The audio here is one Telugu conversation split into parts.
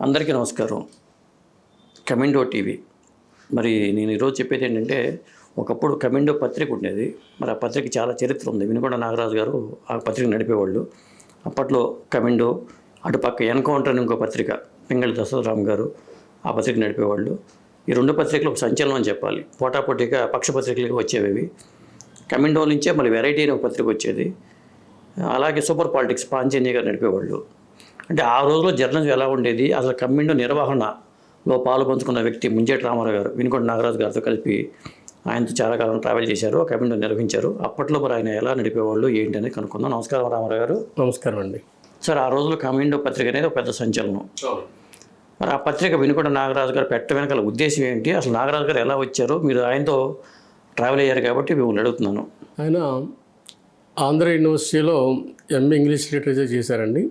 అందరికీ నమస్కారం. కమిండో టీవీ. మరి నేను ఈరోజు చెప్పేది ఏంటంటే, ఒకప్పుడు కమిండో పత్రిక ఉండేది. మరి ఆ పత్రిక చాలా చరిత్ర ఉంది. వినుకొండ నాగరాజు గారు ఆ పత్రిక నడిపేవాళ్ళు. అప్పట్లో కమిండో, అటుపక్క ఎన్కౌంటర్ అని ఇంకో పత్రిక పింగళి దశరథరామ్ గారు ఆ పత్రిక నడిపేవాళ్ళు. ఈ రెండు పత్రికలు ఒక సంచలనం అని చెప్పాలి. పోటాపోటీగా పక్ష పత్రికలుగా వచ్చేవి. కమిండో నుంచే మళ్ళీ వెరైటీ అని ఒక పత్రిక వచ్చేది. అలాగే సూపర్ పాలిటిక్స్ పాంచజన్య గారు నడిపేవాళ్ళు. అంటే ఆ రోజుల్లో జర్నలిజం ఎలా ఉండేది, అసలు కమిండో నిర్వహణలో పాలు పంచుకున్న వ్యక్తి ముంజేటి రామారావు గారు వినుకొండ నాగరాజు గారితో కలిపి ఆయనతో చాలా కాలం ట్రావెల్ చేశారు, ఆ కమిండో నిర్వహించారు. అప్పట్లో మరి ఆయన ఎలా నడిపేవాళ్ళు ఏంటి అనేది కనుక్కుందాం. నమస్కారం రామారావు గారు. నమస్కారం అండి. సార్, ఆ రోజుల్లో కమిండో పత్రిక అనేది ఒక పెద్ద సంచలనం. మరి ఆ పత్రిక వినుకొండ నాగరాజు గారు పెట్ట వెనకాల ఉద్దేశం ఏంటి, అసలు నాగరాజు గారు ఎలా వచ్చారు? మీరు ఆయనతో ట్రావెల్ అయ్యారు కాబట్టి మిమ్మల్ని అడుగుతున్నాను. ఆయన ఆంధ్ర యూనివర్సిటీలో ఎంఏ ఇంగ్లీష్ లిటరేచర్ చేశారండి.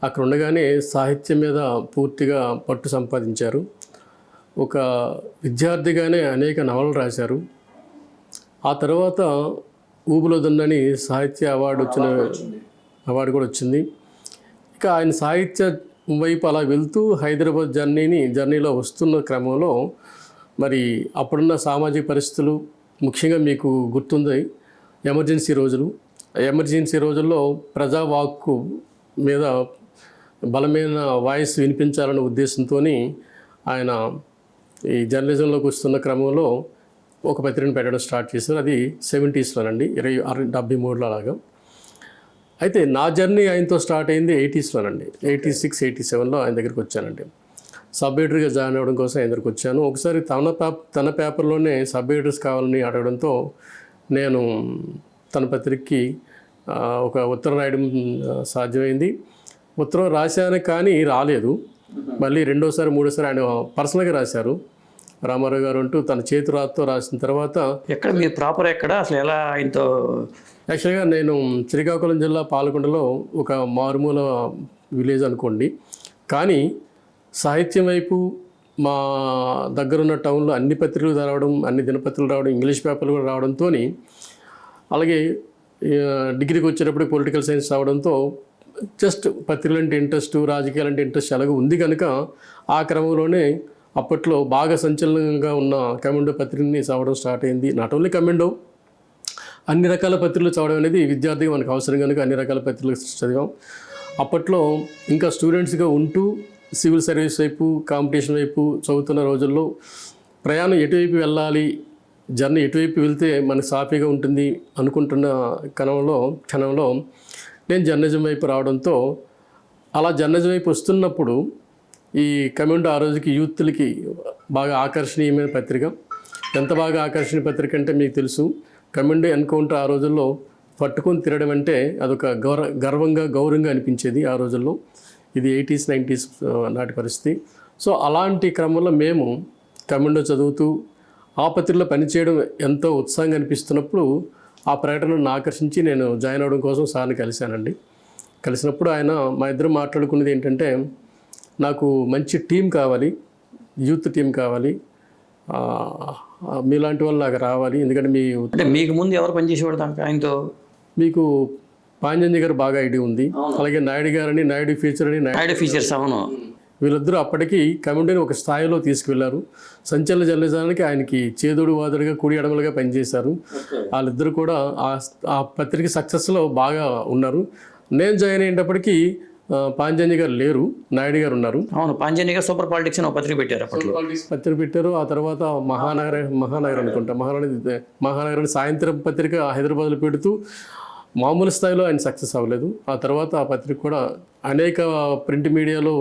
అక్కడ ఉండగానే సాహిత్యం మీద పూర్తిగా పట్టు సంపాదించారు. ఒక విద్యార్థిగానే అనేక నవలలు రాశారు. ఆ తర్వాత ఊబులోదున్నని సాహిత్య అవార్డు కూడా వచ్చింది. ఇక ఆయన సాహిత్య వైపు అలా వెళ్తూ హైదరాబాద్ జర్నీలో వస్తున్న క్రమంలో మరి అప్పుడున్న సామాజిక పరిస్థితులు, ముఖ్యంగా మీకు గుర్తుంది ఎమర్జెన్సీ రోజుల్లో ప్రజావాక్కు మీద బలమైన వాయిస్ వినిపించాలనే ఉద్దేశంతో ఆయన ఈ జర్నలిజంలోకి వస్తున్న క్రమంలో ఒక పత్రికను పెట్టడం స్టార్ట్ చేశారు. అది 70s '73లో అలాగా. అయితే నా జర్నీ ఆయనతో స్టార్ట్ అయింది 80s 86, 87లో ఆయన దగ్గరికి వచ్చానండి. సబ్ ఎడిటర్గా జాయిన్ అవ్వడం కోసం ఆయన దగ్గరికి వచ్చాను. ఒకసారి తన పేపర్లోనే సబ్ ఎడిటర్స్ కావాలని అడగడంతో నేను తన పత్రికకి ఒక ఉత్తరం రాయడం సాధ్యమైంది. ఉత్తరం రాశాను కానీ రాలేదు. మళ్ళీ రెండోసారి మూడోసారి ఆయన పర్సనల్గా రాశారు. రామారావు గారు అంటూ తన చేతిరాతతో రాసిన తర్వాత. ఎక్కడ మీరు ప్రాపర్ ఎక్కడ, అసలు ఎలా ఆయనతో? యాక్చువల్గా నేను శ్రీకాకుళం జిల్లా పాలకొండలో ఒక మారుమూల విలేజ్ అనుకోండి. కానీ సాహిత్యం వైపు మా దగ్గరున్న టౌన్లో అన్ని పత్రికలు రావడం, అన్ని దినపత్రికలు రావడం, ఇంగ్లీష్ పేపర్లు కూడా రావడంతో, అలాగే డిగ్రీకి వచ్చేటప్పుడు పొలిటికల్ సైన్స్ రావడంతో జస్ట్ పత్రికలు అంటే ఇంట్రెస్ట్, రాజకీయాలు అంటే ఇంట్రెస్ట్ అలాగే ఉంది కనుక ఆ క్రమంలోనే అప్పట్లో బాగా సంచలనంగా ఉన్న కమిండో పత్రికని చదవడం స్టార్ట్ అయింది. నాట్ ఓన్లీ కమిండో, అన్ని రకాల పత్రికలు చదవడం అనేది విద్యార్థిగా మనకు అవసరం కనుక అన్ని రకాల పత్రికలు చదివాం. అప్పట్లో ఇంకా స్టూడెంట్స్గా ఉంటూ సివిల్ సర్వీస్ వైపు, కాంపిటీషన్ వైపు చదువుతున్న రోజుల్లో ప్రయాణం ఎటువైపు వెళ్ళాలి, జర్నీ ఎటువైపు వెళ్తే మనకు సాఫీగా ఉంటుంది అనుకుంటున్న క్షణంలో నేను జర్నలిజం వైపు రావడంతో, అలా జర్నలిజం వైపు వస్తున్నప్పుడు ఈ కమిండో ఆ రోజుకి యూత్లకి బాగా ఆకర్షణీయమైన పత్రిక. ఎంత బాగా ఆకర్షణీయ పత్రిక అంటే మీకు తెలుసు, కమిండో ఎన్కౌంటర్ ఆ రోజుల్లో పట్టుకొని తిరగడం అంటే అదొక గౌరవంగా అనిపించేది ఆ రోజుల్లో. ఇది 80s, 90s నాటి పరిస్థితి. సో అలాంటి క్రమంలో మేము కమిండో చదువుతూ ఆ పత్రికలో పనిచేయడం ఎంతో ఉత్సాహంగా అనిపిస్తున్నప్పుడు ఆ ప్రకటనను ఆకర్షించి నేను జాయిన్ అవ్వడం కోసం సార్ని కలిశానండి. కలిసినప్పుడు ఆయన మా ఇద్దరు మాట్లాడుకున్నది ఏంటంటే, నాకు మంచి టీం కావాలి, యూత్ టీం కావాలి, మీలాంటి వాళ్ళు నాకు రావాలి. ఎందుకంటే మీకు ముందు ఎవరు పనిచేసేవాడు దానికి ఆయనతో? మీకు పాంజన్య గారు బాగా ఐడియా ఉంది. అలాగే నాయుడు గారని, నాయుడు ఫీచర్స్ అవును. వీళ్ళిద్దరూ అప్పటికి కమిండోని ఒక స్థాయిలో తీసుకువెళ్లారు. సంచలన జర్నలిజానికి ఆయనకి చేదోడు వాదుడుగా, కుడి ఎడమలుగా పనిచేశారు. వాళ్ళిద్దరు కూడా ఆ పత్రిక సక్సెస్లో బాగా ఉన్నారు. నేను జాయిన్ అయ్యేటప్పటికీ పాంజన్య గారు లేరు, నాయుడు గారు ఉన్నారు. అవును, పాంజన్య గారు సూపర్ పాలిటిక్స్ అని పత్రిక పెట్టారు. ఆ తర్వాత మహానగర్ అనుకుంటా, మహానగరాన్ని సాయంత్రం పత్రిక హైదరాబాద్లో పెడుతూ మామూలు స్థాయిలో ఆయన సక్సెస్ అవ్వలేదు. ఆ తర్వాత ఆ పత్రిక కూడా అనేక ప్రింట్ మీడియాలో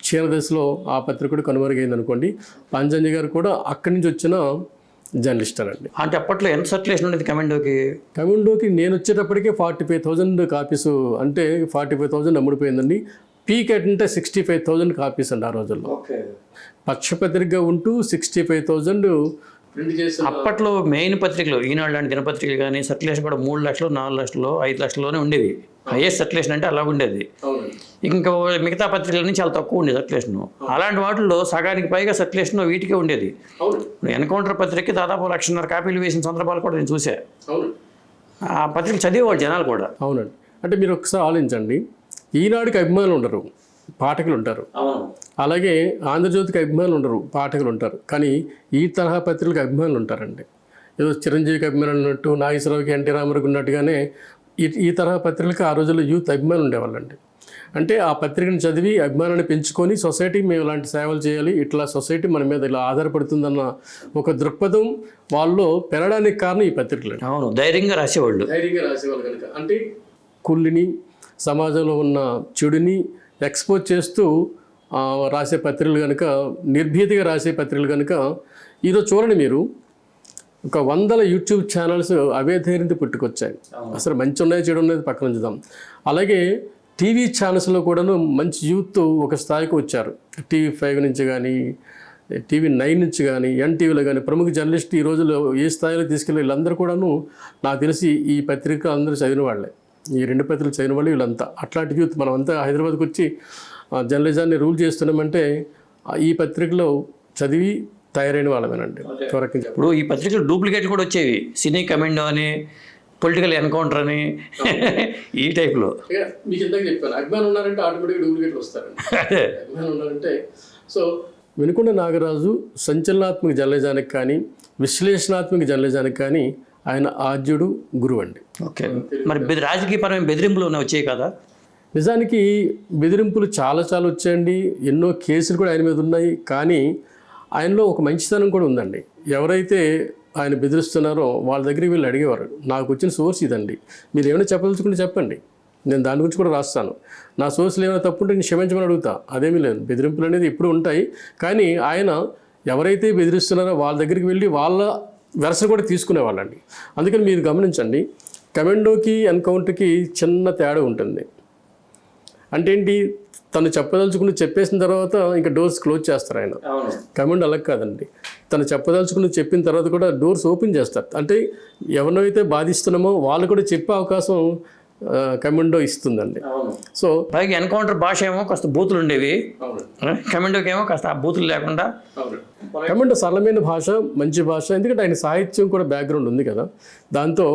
క్షీణదశలో ఆ పత్రిక కూడా కనుమరుగైంది అనుకోండి. పాంజన్య గారు కూడా అక్కడి నుంచి వచ్చిన జర్నలిస్ట్ అండి. అంటే అప్పట్లో ఎంత సర్క్యులేషన్ ఉండేది కమిండోకి నేను వచ్చేటప్పటికే 45,000 కాపీస్, అంటే 45,000 అమ్ముడిపోయిందండి. పీక్ అంటే 65,000 కాపీస్ అండి ఆ రోజుల్లో. పక్షపత్రికగా ఉంటూ 65,000 ప్రింట్ చేసి. అప్పట్లో మెయిన్ పత్రికలు ఈనాడు లాంటి దినపత్రికలు కానీ సర్క్యులేషన్ కూడా 3 లక్షలు, 4 లక్షలు, 5 లక్షల్లోనే ఉండేవి. హైయెస్ట్ సర్క్యులేషన్ అంటే అలా ఉండేది. ఇంకా మిగతా పత్రికల నుంచి చాలా తక్కువ ఉండేది సర్క్యులేషన్. అలాంటి వాటిల్లో సగానికి పైగా సర్క్యులేషన్ వీటికే ఉండేది. ఎన్కౌంటర్ పత్రికకి దాదాపు 1,500,000 కాపీలు వేసిన సందర్భాలు కూడా నేను చూశాను. ఆ పత్రికలు చదివేవాళ్ళు జనాలు కూడా. అవునండి. అంటే మీరు ఒకసారి ఆలోచించండి, ఈనాడుకి అభిమానులు ఉండరు, పాఠకులు ఉంటారు, అలాగే ఆంధ్రజ్యోతికి అభిమానులు ఉండరు, పాఠకులు ఉంటారు. కానీ ఈ తరహా పత్రికలకు అభిమానులు ఉంటారండి. ఏదో చిరంజీవికి అభిమానులు ఉన్నట్టు, నాగేశ్వరరావుకి, ఎన్టీ రామారావుకి ఉన్నట్టుగానే ఈ తరహా పత్రికలకు ఆ రోజుల్లో యూత్ అభిమానులు ఉండేవాళ్ళండి. అంటే ఆ పత్రికను చదివి అభిమానాన్ని పెంచుకొని సొసైటీకి మేము ఇలాంటి సేవలు చేయాలి, ఇట్లా సొసైటీ మన మీద ఇలా ఆధారపడుతుందన్న ఒక దృక్పథం వాళ్ళలో పెరగడానికి కారణం ఈ పత్రికలు. అవును, ధైర్యంగా రాసేవాళ్ళు కనుక అంటే కుళ్ళిని, సమాజంలో ఉన్న చెడుని ఎక్స్పోజ్ చేస్తూ రాసే పత్రికలు కనుక, నిర్భీతిగా రాసే పత్రికలు కనుక ఈరోజు చూడండి మీరు, ఒక 100 యూట్యూబ్ ఛానల్స్ అవే ధైర్యంతో పుట్టుకొచ్చాయి. అసలు మంచి ఉన్నాయి, చెడు ఉన్నది పక్కన ఉంచుదాం. అలాగే టీవీ ఛానల్స్లో కూడాను మంచి యూత్ ఒక స్థాయికి వచ్చారు. TV5 నుంచి కానీ, TV9 నుంచి కానీ, NTVలో కానీ ప్రముఖ జర్నలిస్ట్ ఈ రోజుల్లో ఏ స్థాయిలో తీసుకెళ్ళి వీళ్ళందరూ కూడాను నాకు తెలిసి ఈ పత్రిక అందరూ చదివిన వాళ్ళే, ఈ 2 పత్రికలు చదివిన వాళ్ళు వీళ్ళంతా. అట్లాంటి యూత్ మనమంతా హైదరాబాద్కి వచ్చి జర్నలిజాన్ని రూల్ చేస్తున్నామంటే ఈ పత్రికలో చదివి తయారైన వాళ్ళమేనండి. ఇప్పుడు ఈ పత్రికలు డూప్లికేట్ కూడా వచ్చేవి, సినీ కమెండో అని, పొలిటికల్ ఎన్కౌంటర్ అని, ఈ టైప్లో. మీకు ఇందాక చెప్పాను, అభిమానులు ఉన్నారంటే ఆటోమేటిక్గా డూప్లికేట్లు వస్తారండి. అభిమానులు ఉన్నారంటే సో వినుకొండ నాగరాజు సంచలనాత్మక జర్నలిజానికి కానీ, విశ్లేషణాత్మక జర్నలిజానికి కానీ ఆయన ఆద్యుడు, గురువు అండి. ఓకే, మరి రాజకీయపరమైన బెదిరింపులు వచ్చాయి కదా? నిజానికి బెదిరింపులు చాలా వచ్చాయండి. ఎన్నో కేసులు కూడా ఆయన మీద ఉన్నాయి. కానీ ఆయనలో ఒక మంచితనం కూడా ఉందండి. ఎవరైతే ఆయన బెదిరిస్తున్నారో వాళ్ళ దగ్గరికి వీళ్ళు అడిగేవారు, నాకు వచ్చిన సోర్స్ ఇదండి, మీరు ఏమైనా చెప్పదలుచుకుంటే చెప్పండి, నేను దాని గురించి కూడా రాస్తాను, నా సోర్స్లు ఏమైనా తప్పుంటే నేను క్షమించమని అడుగుతా. అదేమీ లేదు, బెదిరింపులు అనేది ఎప్పుడు ఉంటాయి. కానీ ఆయన ఎవరైతే బెదిరిస్తున్నారో వాళ్ళ దగ్గరికి వెళ్ళి వాళ్ళ వెరస కూడా తీసుకునేవాళ్ళండి. అందుకని మీరు గమనించండి, కమెండోకి ఎన్కౌంటర్కి చిన్న తేడా ఉంటుంది. అంటే ఏంటి, తను చెప్పదలుచుకుని చెప్పేసిన తర్వాత ఇంకా డోర్స్ క్లోజ్ చేస్తారు ఆయన. కమెండో అలా కాదండి, తను చెప్పదలుచుకుని చెప్పిన తర్వాత కూడా డోర్స్ ఓపెన్ చేస్తారు. అంటే ఎవరినైతే బాధిస్తున్నామో వాళ్ళు కూడా చెప్పే అవకాశం కమెండో ఇస్తుందండి. సో పైగా ఎన్కౌంటర్ భాష ఏమో కాస్త బూతులు ఉండేవి, కమెండోకి ఏమో కాస్త ఆ బూతులు లేకుండా. కమెండో సరళమైన భాష, మంచి భాష, ఎందుకంటే ఆయన సాహిత్యం కూడా బ్యాక్గ్రౌండ్ ఉంది కదా. దాంతో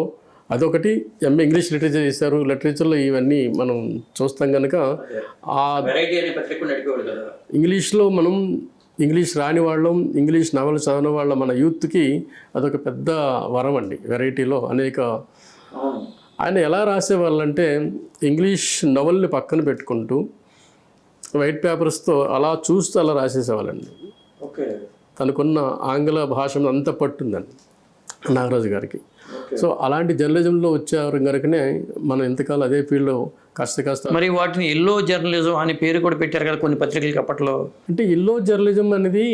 అదొకటి. MA ఇంగ్లీష్ లిటరేచర్ చేశారు. లిటరేచర్లో ఇవన్నీ మనం చూస్తాం కనుక ఆ ఇంగ్లీష్లో మనం ఇంగ్లీష్ రాని వాళ్ళం, ఇంగ్లీష్ నవలు చదివిన వాళ్ళ మన యూత్కి అదొక పెద్ద వరం అండి. వెరైటీలో అనేక ఆయన ఎలా రాసేవాళ్ళంటే ఇంగ్లీష్ నవల్ని పక్కన పెట్టుకుంటూ వైట్ పేపర్స్తో అలా చూస్తూ అలా రాసేసేవాళ్ళండి. తనకున్న ఆంగ్ల భాష అంత పట్టుందండి నాగరాజు గారికి. సో అలాంటి జర్నలిజంలో వచ్చారు కనుకనే మనం ఎంతకాలం అదే ఫీల్డ్లో కాస్త మరి వాటిని ఎల్లో జర్నలిజం అనే పేరు కూడా పెట్టారు కదా కొన్ని పత్రికలకి అప్పట్లో. అంటే ఎల్లో జర్నలిజం అనేది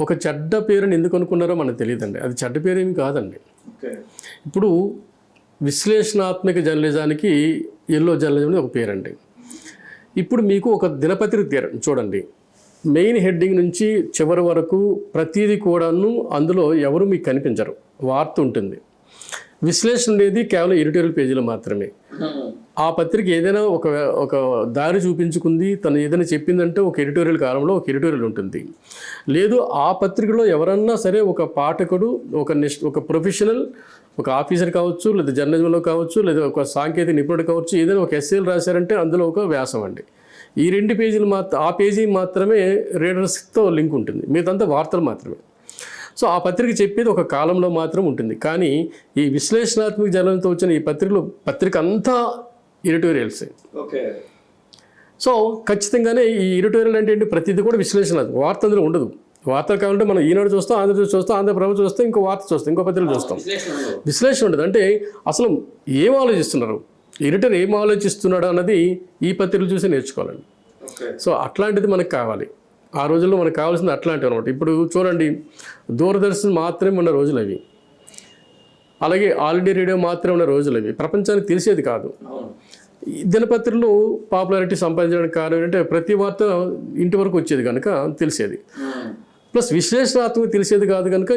ఒక చెడ్డ పేరుని ఎందుకు అనుకున్నారో మనకు తెలియదండి. అది చెడ్డ పేరు ఏమి కాదండి. ఇప్పుడు విశ్లేషణాత్మక జర్నలిజానికి ఎల్లో జర్నలిజం అనేది ఒక పేరండి. ఇప్పుడు మీకు ఒక దినపత్రిక చూడండి, మెయిన్ హెడ్డింగ్ నుంచి చివరి వరకు ప్రతిదీ కూడాను అందులో ఎవరు మీకు కనిపించరు, వార్త ఉంటుంది. విశ్లేషణ అనేది కేవలం ఎడిటోరియల్ పేజీలో మాత్రమే. ఆ పత్రిక ఏదైనా ఒక దారి చూపించుకుంది, తను ఏదైనా చెప్పిందంటే ఒక ఎడిటోరియల్ కాలంలో ఒక ఎడిటోరియల్ ఉంటుంది. లేదు ఆ పత్రికలో ఎవరన్నా సరే ఒక పాఠకుడు, ఒక ప్రొఫెషనల్, ఒక ఆఫీసర్ కావచ్చు, లేదా జర్నలిజంలో కావచ్చు, లేదా ఒక సాంకేతిక నిపుణుడు కావచ్చు, ఏదైనా ఒక ఎస్ఏలు రాశారంటే అందులో ఒక వ్యాసం అండి. ఈ 2 పేజీలు ఆ పేజీ మాత్రమే రీడర్స్తో లింక్ ఉంటుంది, మిగతాంతా వార్తలు మాత్రమే. సో ఆ పత్రిక చెప్పేది ఒక కాలంలో మాత్రం ఉంటుంది. కానీ ఈ విశ్లేషణాత్మక జర్నలిజంతో వచ్చిన ఈ పత్రిక అంతా ఎడిటోరియల్సే. సో ఖచ్చితంగానే ఈ ఎడిటోరియల్ అంటే ఏంటి, ప్రతిదీ కూడా విశ్లేషణాత్మక, వార్త అందులో ఉండదు. వార్తలు కావాలంటే మనం ఈనాడు చూస్తాం, ఆంధ్రజ్యోతి చూస్తాం, ఆంధ్రప్రభ చూస్తాం, ఇంకో వార్త చూస్తాం, ఇంకో పత్రిక చూస్తాం. విశ్లేషణ ఉండదు. అంటే అసలు ఏం ఆలోచిస్తున్నారు, ఎడిటర్ ఏం ఆలోచిస్తున్నాడు అన్నది ఈ పత్రికలు చూసి నేర్చుకోవాలండి. సో అట్లాంటిది మనకు కావాలి. ఆ రోజుల్లో మనకు కావాల్సింది అట్లాంటివి అనమాట. ఇప్పుడు చూడండి, దూరదర్శన్ మాత్రమే ఉన్న రోజులు అవి, అలాగే ఆల్ ఇండియా రేడియో మాత్రమే ఉన్న రోజులు అవి. ప్రపంచానికి తెలిసేది కాదు. దినపత్రికలు పాపులారిటీ సంపాదించడానికి కారణం ఏంటంటే ప్రతి వార్త ఇంటి వరకు వచ్చేది కనుక తెలిసేది. ప్లస్ విశ్లేషణాత్మక తెలిసేది కాదు కనుక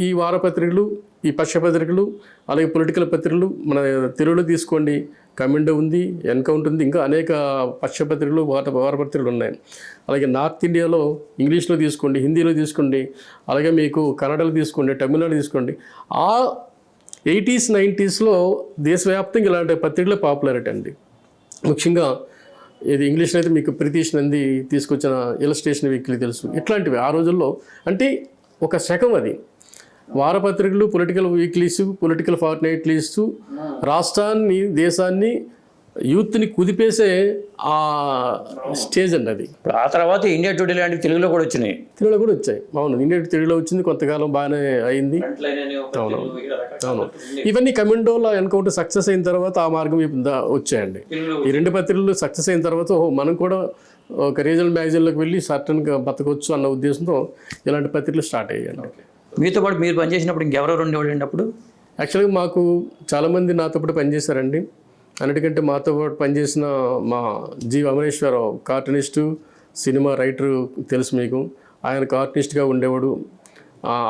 ఈ వారపత్రికలు, ఈ పక్షపత్రికలు, అలాగే పొలిటికల్ పత్రికలు, మన తెలుగులో తీసుకోండి, కమెండో ఉంది, ఎన్కౌంటర్ ఉంది, ఇంకా అనేక పక్షపత్రికలు, వారపత్రికలు ఉన్నాయి. అలాగే నార్త్ ఇండియాలో ఇంగ్లీష్లో తీసుకోండి, హిందీలో తీసుకోండి, అలాగే మీకు కన్నడలో తీసుకోండి, తమిళనాడు తీసుకోండి. ఆ 80s 90s దేశవ్యాప్తంగా ఇలాంటి పత్రికల పాపులారిటీ అండి. ముఖ్యంగా ఇది ఇంగ్లీష్లో అయితే మీకు ప్రితీష్ నంది తీసుకొచ్చిన ఇలస్ట్రేషన్ వీక్లీ తెలుసు. ఇట్లాంటివి ఆ రోజుల్లో అంటే ఒక శకం అది. వారపత్రికలు, పొలిటికల్ వీక్లీస్, పొలిటికల్ ఫార్ట్నైట్లీస్ రాష్ట్రాన్ని, దేశాన్ని, యూత్ని కుదిపేసే ఆ స్టేజ్ అండి అది. ఇప్పుడు ఆ తర్వాత ఇండియా టుడే లాంటివి తెలుగులో కూడా వచ్చినాయి. తెలుగులో కూడా వచ్చాయి. అవును, ఇండియా తెలుగులో వచ్చింది, కొంతకాలం బాగానే అయింది. అవును, ఇవన్నీ కమెండోల ఎన్కౌంటర్ సక్సెస్ అయిన తర్వాత ఆ మార్గం వచ్చాయండి. ఈ 2 పత్రికలు సక్సెస్ అయిన తర్వాత మనం కూడా ఒక రీజనల్ మ్యాగజైన్లోకి వెళ్ళి సర్టన్గా బతకొచ్చు అన్న ఉద్దేశంతో ఇలాంటి పత్రికలు స్టార్ట్ అయ్యాయండి. మీతో పాటు మీరు పనిచేసినప్పుడు ఇంకెవరెవరు ఉండేవాళ్ళు అప్పుడు? యాక్చువల్గా మాకు చాలామంది నాతో పాటు పనిచేశారండి. అన్నిటికంటే మాతో పాటు పనిచేసిన మా G Amareswara Rao cartoonist, cinema writer తెలుసు మీకు. ఆయన కార్టూనిస్ట్గా ఉండేవాడు.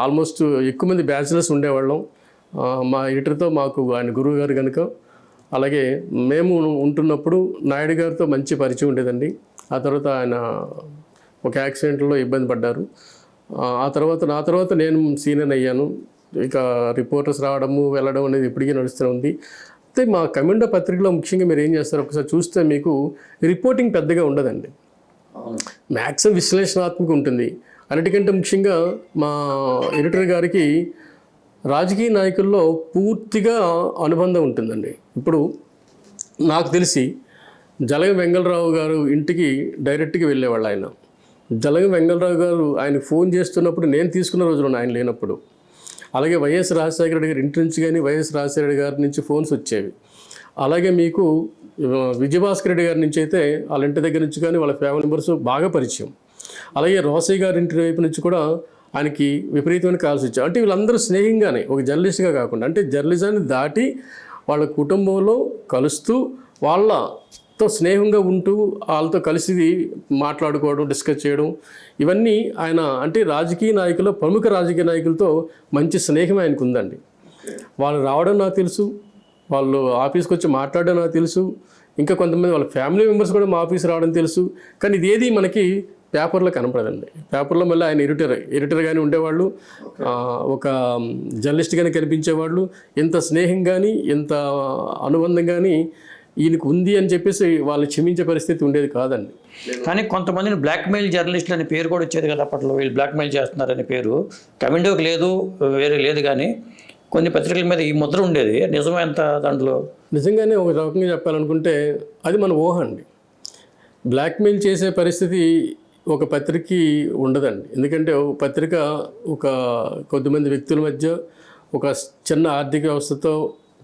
ఆల్మోస్ట్ ఎక్కువ మంది బ్యాచిలర్స్ ఉండేవాళ్ళం. మా ఎడిటర్తో మాకు ఆయన గురువు గారు కనుక. అలాగే మేము ఉంటున్నప్పుడు నాయుడు గారితో మంచి పరిచయం ఉండేదండి. ఆ తర్వాత ఆయన ఒక యాక్సిడెంట్లో ఇబ్బంది పడ్డారు. ఆ తర్వాత నా తర్వాత నేను సీనియర్ అయ్యాను. ఇక రిపోర్టర్స్ రావడము వెళ్ళడం అనేది ఇప్పటికీ నడుస్తూ ఉంది. అయితే మా కమెండో పత్రికలో ముఖ్యంగా మీరు ఏం చేస్తారు ఒకసారి చూస్తే మీకు రిపోర్టింగ్ పెద్దగా ఉండదండి. మ్యాక్సిమం విశ్లేషణాత్మక ఉంటుంది. అన్నిటికంటే ముఖ్యంగా మా ఎడిటర్ గారికి రాజకీయ నాయకుల్లో పూర్తిగా అనుబంధం ఉంటుందండి. ఇప్పుడు నాకు తెలిసి జలగం వెంగళరావు గారు ఇంటికి డైరెక్ట్గా వెళ్ళేవాళ్ళు ఆయన. జలగం వెంగళరావు గారు ఆయనకు ఫోన్ చేస్తున్నప్పుడు నేను తీసుకున్న రోజులు ఆయన లేనప్పుడు. అలాగే వైఎస్ రాజశేఖర రెడ్డి గారి ఇంటి నుంచి కానీ వైఎస్ రాజశేఖర రెడ్డి గారి నుంచి ఫోన్స్ వచ్చేవి. అలాగే మీకు విజయభాస్కర్ రెడ్డి గారి నుంచి అయితే వాళ్ళ ఇంటి దగ్గర నుంచి కానీ వాళ్ళ ఫ్యామిలీ మెంబర్స్ బాగా పరిచయం. అలాగే రోసయ్య గారి ఇంటి వైపు నుంచి కూడా ఆయనకి విపరీతమైన కాల్స్ వచ్చాయి. అంటే వీళ్ళందరూ స్నేహంగానే, ఒక జర్నలిస్ట్గా కాకుండా, అంటే జర్నలిజాన్ని దాటి వాళ్ళ కుటుంబంలో కలుస్తూ వాళ్ళతో స్నేహంగా ఉంటూ వాళ్ళతో కలిసి మాట్లాడుకోవడం, డిస్కస్ చేయడం, ఇవన్నీ ఆయన అంటే రాజకీయ నాయకులు, ప్రముఖ రాజకీయ నాయకులతో మంచి స్నేహం ఆయనకు ఉందండి. వాళ్ళు రావడం నాకు తెలుసు, వాళ్ళు ఆఫీస్కి వచ్చి మాట్లాడడం నాకు తెలుసు, ఇంకా కొంతమంది వాళ్ళ ఫ్యామిలీ మెంబర్స్ కూడా మా ఆఫీస్ రావడం తెలుసు. కానీ ఇదేది మనకి పేపర్లో కనపడదండి. పేపర్లో మళ్ళీ ఆయన ఎడిటర్గానే ఉండేవాళ్ళు, ఒక జర్నలిస్ట్ గానే కనిపించేవాళ్ళు. ఎంత స్నేహం కానీ ఎంత అనుబంధం కానీ ఈయనకు ఉంది అని చెప్పేసి వాళ్ళు క్షమించే పరిస్థితి ఉండేది కాదండి. కానీ కొంతమందిని బ్లాక్మెయిల్ జర్నలిస్టులు అనే పేరు కూడా వచ్చేది కదా అప్పట్లో. వీళ్ళు బ్లాక్మెయిల్ చేస్తున్నారనే పేరు కమెండోకి లేదు, వేరే లేదు. కానీ కొన్ని పత్రికల మీద ఈ ముద్ర ఉండేది. నిజమే ఎంత దాంట్లో? నిజంగానే ఒక రకంగా చెప్పాలనుకుంటే అది మన ఊహ అండి. బ్లాక్మెయిల్ చేసే పరిస్థితి ఒక పత్రికకి ఉండదండి. ఎందుకంటే ఒక పత్రిక ఒక కొద్దిమంది వ్యక్తుల మధ్య ఒక చిన్న ఆర్థిక వ్యవస్థతో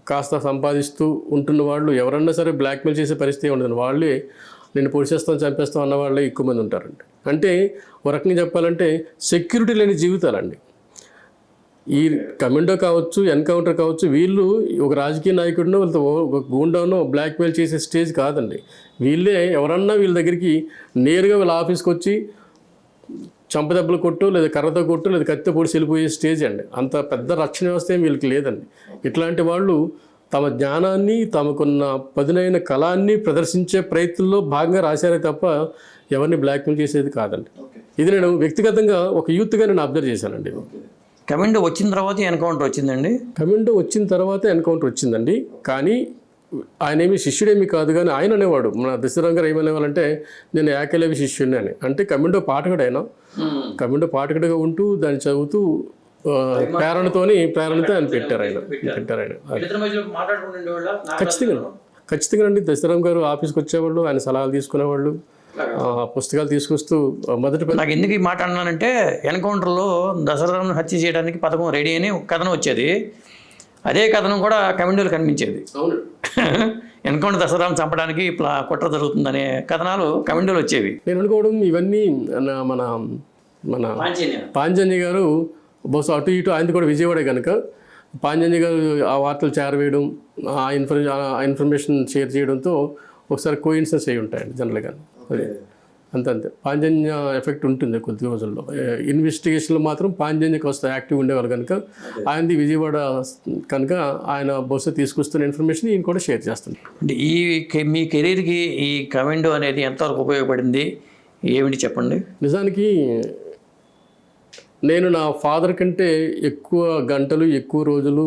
కాస్త సంపాదిస్తూ ఉంటున్న వాళ్ళు ఎవరన్నా సరే బ్లాక్మెయిల్ చేసే పరిస్థితి ఉండదండి. వాళ్ళే నేను పొడిచేస్తాం, చంపేస్తాం అన్న వాళ్ళే ఎక్కువ మంది ఉంటారండి. అంటే ఒక రకంగా చెప్పాలంటే సెక్యూరిటీ లేని జీవితాలండి. ఈ కమెండో కావచ్చు, ఎన్కౌంటర్ కావచ్చు, వీళ్ళు ఒక రాజకీయ నాయకుడినో వీళ్ళతో ఒక గూండానో బ్లాక్మెయిల్ చేసే స్టేజ్ కాదండి. వీళ్ళే ఎవరన్నా వీళ్ళ దగ్గరికి నేరుగా వీళ్ళ ఆఫీస్కి వచ్చి చంపదెబ్బలు కొట్టు, లేదా కర్రతో కొట్టు, లేదా కత్తితో పొడిచి వెళ్ళిపోయే స్టేజ్ అండి. అంత పెద్ద రక్షణ వ్యవస్థ ఏం వీళ్ళకి లేదండి. ఇట్లాంటి వాళ్ళు తమ జ్ఞానాన్ని, తమకున్న పదునైన కళాన్ని ప్రదర్శించే ప్రయత్నంలో భాగంగా రాశారే తప్ప ఎవరిని బ్లాక్మెయిల్ చేసేది కాదండి. ఇది నేను వ్యక్తిగతంగా ఒక యూత్గా నేను అబ్జర్వ్ చేశానండి. కమెండో వచ్చిన తర్వాత ఎన్కౌంటర్ వచ్చిందండి. కమెండో వచ్చిన తర్వాత ఎన్కౌంటర్ వచ్చిందండి. కానీ ఆయన ఏమి శిష్యుడేమి కాదు. కానీ ఆయన అనేవాడు, మన దశరథం గారు ఏమనేవాళ్ళంటే నేను ఏకలవ్య శిష్యుడిని అని. అంటే కమెండో పాఠకుడు ఆయన. కమెండో పాఠకుడిగా ఉంటూ దాన్ని చదువుతూ ప్రేరణతో ఆయన పెట్టారు ఆయన. ఖచ్చితంగా అండి. దశరథం గారు ఆఫీస్కి వచ్చేవాళ్ళు, ఆయన సలహాలు తీసుకునేవాళ్ళు, పుస్తకాలు తీసుకొస్తూ మొదటి. నాకు ఎందుకు ఈ మాట అన్నానంటే ఎన్కౌంటర్లో దశరథం హత్య చేయడానికి పథకం రెడీ అని ఒక కథనం వచ్చేది. అదే కథనం కూడా కమెండోలు కనిపించేది. ఎన్కౌంటర్ దశరథం చంపడానికి కుట్ర జరుగుతుందనే కథనాలు కమెండోలు వచ్చేవి. నేను అనుకోవడం ఇవన్నీ మన మన పాంజన్య గారు బహుశా అటు ఇటు ఆయనది కూడా విజయవాడే కనుక పాంజన్య గారు ఆ వార్తలు చేరవేయడం, ఆ ఇన్ఫర్మేషన్ షేర్ చేయడంతో ఒకసారి కోయిన్సిడెన్స్ అయి ఉంటాయండి జనరల్గా. అదే అంతే పాంజన్య ఎఫెక్ట్ ఉంటుంది కొద్ది రోజుల్లో. ఇన్వెస్టిగేషన్లో మాత్రం పాంజన్యకి వస్తే యాక్టివ్ ఉండేవారు కనుక ఆయనది విజయవాడ కనుక ఆయన బహుశా తీసుకొస్తున్న ఇన్ఫర్మేషన్ ఈయన కూడా షేర్ చేస్తుంది. అంటే మీ కెరీర్కి ఈ కమెండో అనేది ఎంతవరకు ఉపయోగపడింది ఏమిటి చెప్పండి. నిజానికి నేను నా ఫాదర్ కంటే ఎక్కువ గంటలు, ఎక్కువ రోజులు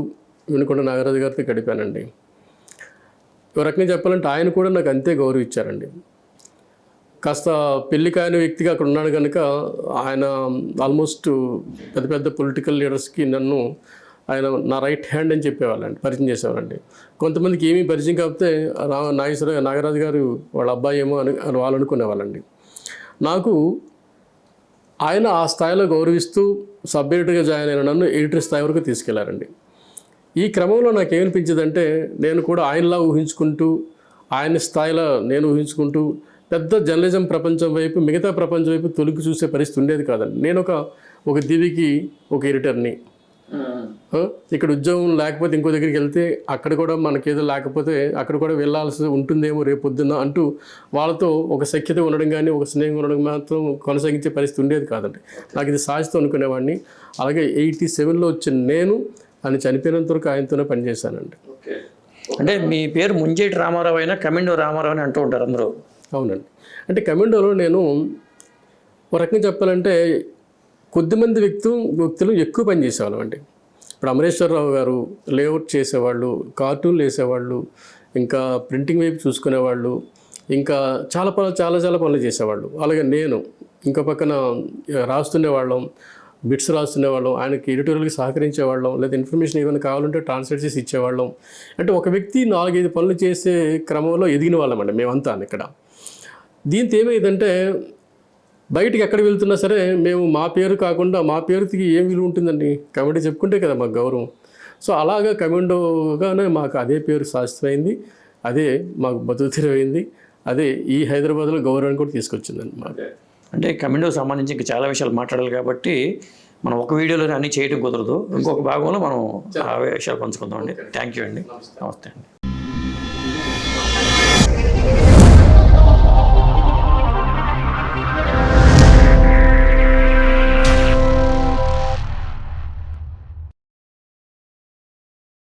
వినుకొండ నాగరాజు గారితో గడిపానండి. ఒక రకంగా చెప్పాలంటే ఆయన కూడా నాకు అంతే గౌరవం ఇచ్చారండి. కాస్త పెళ్లి కాని వ్యక్తిగా అక్కడ ఉన్నాడు కనుక ఆయన ఆల్మోస్ట్ పెద్ద పెద్ద పొలిటికల్ లీడర్స్కి నన్ను ఆయన నా రైట్ హ్యాండ్ అని చెప్పేవాళ్ళండి, పరిచయం చేసేవాళ్ళండి. కొంతమందికి ఏమీ పరిచయం కాకపోతే నాగరాజు గారు వాళ్ళ అబ్బాయి ఏమో అని వాళ్ళు అనుకునేవాళ్ళండి. నాకు ఆయన ఆ స్థాయిలో గౌరవిస్తూ సబ్ ఎడిటర్గా జాయిన్ అయిన నన్ను ఎడిటర్ స్థాయి వరకు తీసుకెళ్లారండి. ఈ క్రమంలో నాకు ఏమనిపించిందంటే నేను కూడా ఆయనలా ఊహించుకుంటూ ఆయన స్థాయిలో నేను ఊహించుకుంటూ పెద్ద జర్నలిజం ప్రపంచం వైపు మిగతా ప్రపంచం వైపు తొలిగి చూసే పరిస్థితి ఉండేది కాదండి. నేను ఒక దివికి ఒక ఎడిటర్ని, ఇక్కడ ఉద్యోగం లేకపోతే ఇంకో దగ్గరికి వెళ్తే అక్కడ కూడా మనకేదో లేకపోతే అక్కడ కూడా వెళ్ళాల్సి ఉంటుందేమో రేపు పొద్దున్న అంటూ వాళ్ళతో ఒక సఖ్యత ఉండడం కానీ ఒక స్నేహం ఉండడం మాత్రం కొనసాగించే పరిస్థితి ఉండేది కాదండి. నాకు ఇది సాధిస్తూ అనుకునేవాడిని. అలాగే 87లో వచ్చిన నేను ఆయన చనిపోయినంత వరకు ఆయనతోనే పనిచేశానండి. అంటే మీ పేరు ముంజేటి రామారావు అయినా కమిండో రామారావు అని అంటూ ఉంటారు అందరూ. అవునండి. అంటే కమిండోలో నేను ఒక రకంగా చెప్పాలంటే కొద్దిమంది వ్యక్తులు ఎక్కువ పని చేసేవాళ్ళం అండి. ఇప్పుడు అమరేశ్వరరావు గారు లేఅవుట్ చేసేవాళ్ళు, కార్టూన్లు వేసేవాళ్ళు, ఇంకా ప్రింటింగ్ వైపు చూసుకునేవాళ్ళు, ఇంకా చాలా పనులు చేసేవాళ్ళు. అలాగే నేను ఇంకో పక్కన రాస్తుండేవాళ్ళం, బిట్స్ రాస్తుండేవాళ్ళం, ఆయనకి ఎడిటోరియల్కి సహకరించేవాళ్ళం, లేదా ఇన్ఫర్మేషన్ ఏమైనా కావాలంటే ట్రాన్స్లేట్ చేసి ఇచ్చేవాళ్ళం. అంటే ఒక వ్యక్తి 4-5 పనులు చేసే క్రమంలో ఎదిగిన వాళ్ళం అండి మేమంతా ఇక్కడ. దీంతో ఏమైందంటే బయటికి ఎక్కడ వెళ్తున్నా సరే మేము మా పేరు కాకుండా మా పేరుకి ఏం విలువ ఉంటుందండి, కమిటీ చెప్పుకుంటే కదా మాకు గౌరవం. సో అలాగా కమిండోగానే మాకు అదే పేరు శాశ్వతమైంది, అదే మాకు బతుకుతెరవైంది, అదే ఈ హైదరాబాద్లో గౌరవాన్ని కూడా తీసుకొచ్చిందండి మాకు. అంటే కమిండోకి సంబంధించి ఇంకా చాలా విషయాలు మాట్లాడాలి కాబట్టి మనం ఒక వీడియోలోనే అన్నీ చేయడం కుదరదు. ఇంకొక భాగంలో మనం ఆ విషయాలు పంచుకుందాం అండి. థ్యాంక్ యూ అండి. నమస్తే అండి.